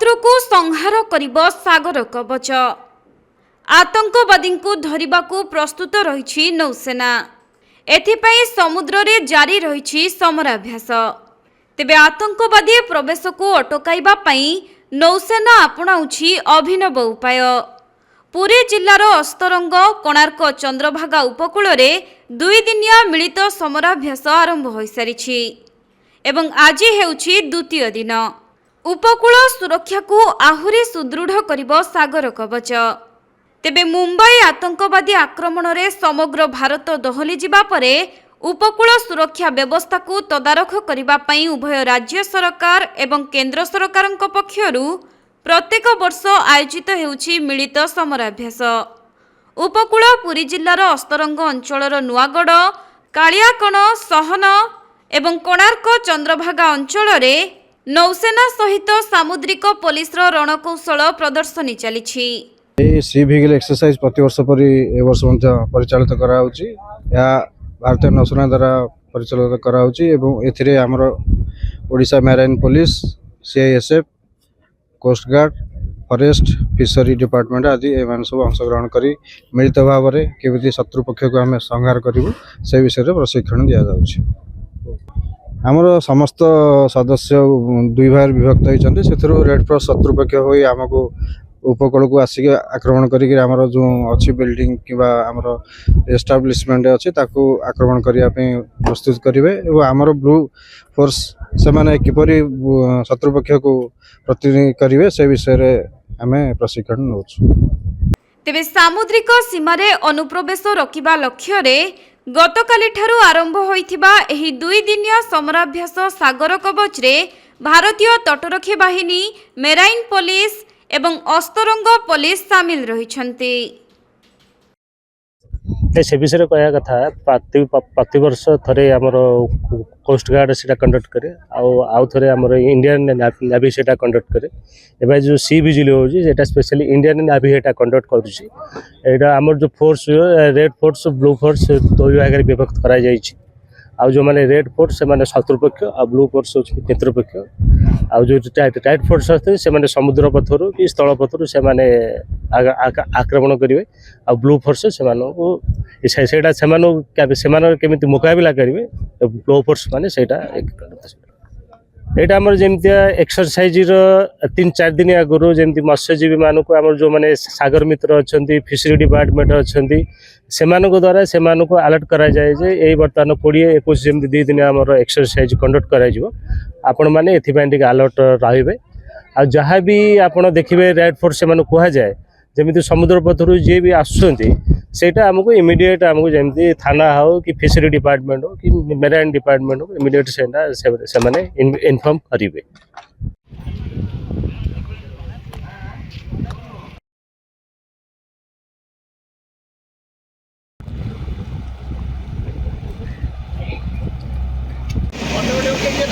समुद्र को संहार करिबो सागर कवच। आतंकवादी को धरिबा को प्रस्तुत रही नौसेना। एथिपाई समुद्र रे जारी रही समराभ्यास। तेबे आतंकवादी प्रवेश को अटकाइबा पई नौसेना आपणाउछि अभिनव उपाय। पुरी जिल्लार अस्तरंग कोणार्क चंद्रभागा उपकूल रे 2 दिनिया मिलित समराभ्यास आरंभ हो सारिछि एवं आज हेउछि द्वितीय दिन। उपकूल सुरक्षा को आहुरी सुदृढ़ करिबो सागर कवच। तेबे मुंबई आतंकवादी आक्रमण रे समग्र भारत दहली जिबा परे उपकूल सुरक्षा व्यवस्था को तदारख करिबा पई उभय राज्य सरकार एवं केंद्र सरकारक पक्षरु प्रत्येक वर्ष आयोजित हेउछि मिलित समराभ्यास। उपकूल पुरी जिल्लार अस्तरंग अंचलर नुआगड़, कालियाकण, सहन एवं कोणार्क चंद्रभागा अंचल रे नौसेना सहित सामुद्रिक पुलिस रणकौशल प्रदर्शनी चली। सी व्हीकल एक्सरसाइज प्रति वर्ष पर ए वर्ष परिचालित कराउछि। या भारतीय नौसेना द्वारा परिचालित कराउछि एवं एथिरे हमर Odisha marine police, CISF, coast guard, forest, fishery department आदि एमान सब अंशग्रहण करी मिलित भाव में केमिति शत्रु पक्ष को आम संहार करूँ से विषय में प्रशिक्षण दि जाउछि। आमर समस्त सदस्य 2 भाग विभक्त होती से रेड क्रॉस शत्रुपक्ष हो आमको उपकूल को आसिक आक्रमण करी आमर जो अच्छी बिल्डिंग किंवा आमर एस्टाब्लिशमेंट अच्छी ताकू आक्रमण करने प्रस्तुत करेंगे और आमर ब्लू फोर्स से माने किपरि शत्रुपक्ष को प्रतिनिधि करेंगे से विषय में आम प्रशिक्षण नौ। तेबे सामुद्रिक सीमारे अनुप्रवेश रखिबा लक्ष्य रे गतकाली ठारू आरंभ होइथिबा एही 2 दिनिया समराभ्यास सागर कवच रे भारतीय तटरक्षी बाहिनी, मेराइन पुलिस एवं अस्तरंग पुलिस सामिल रहिछन्ति। से विषय कह कथा प्रति वर्ष थे आमर कोस्ट गार्ड से कंडक्ट करे आउ थे आमर इंडियन नेवी से कंडक्ट करे। एवं जो सी विजिल होटा स्पेशली इंडियन नेवी एटा कंडक्ट करुँचा। आमर जो force red force, blue force 2 भाग विभक्त करा जायछि। आउ जो माने रेड फोर्स से माने शत्रुपक्ष आ ब्लू फोर्स मित्रपक्ष। आउ जो टाइट फोर्स आते से माने समुद्र पथरु कि स्थल पथरु से माने आक्रमण करेंगे। आ ब्लू फोर्स से केमिति मुकाबला करेंगे। ब्लू फोर्स माने सेटा एटा हमर जेमतिया एक्सरसाइज 3-4 दिन आगु जेमति मत्स्यजीवी मानक आमर जो माने सागर मित्र अछंती, फिशरी डिपार्टमेंट अछंती सेमानक द्वारा सेमानक अलर्ट करा जाय जे एई वर्तमान 20-21 जेमति 2 दिन हमर एक्सरसाइज कंडक्ट करा जिवो। आपण माने एथि पैंटिक अलर्ट रहिबे। आ जहाँ भी आपण देखिबे रेड फोर्स सेमानक कुहा जाय जेमति समुद्र पथरु जे भी आसुछंती सेटा हमको इमीडिएट हमको जेमति थाना हो कि फिशरी डिपार्टमेंट हो कि मेराइन डिपार्टमेंट हो इमीडिएट सेना से माने इन्फॉर्म करिवे। ऑटो वीडियो के लिए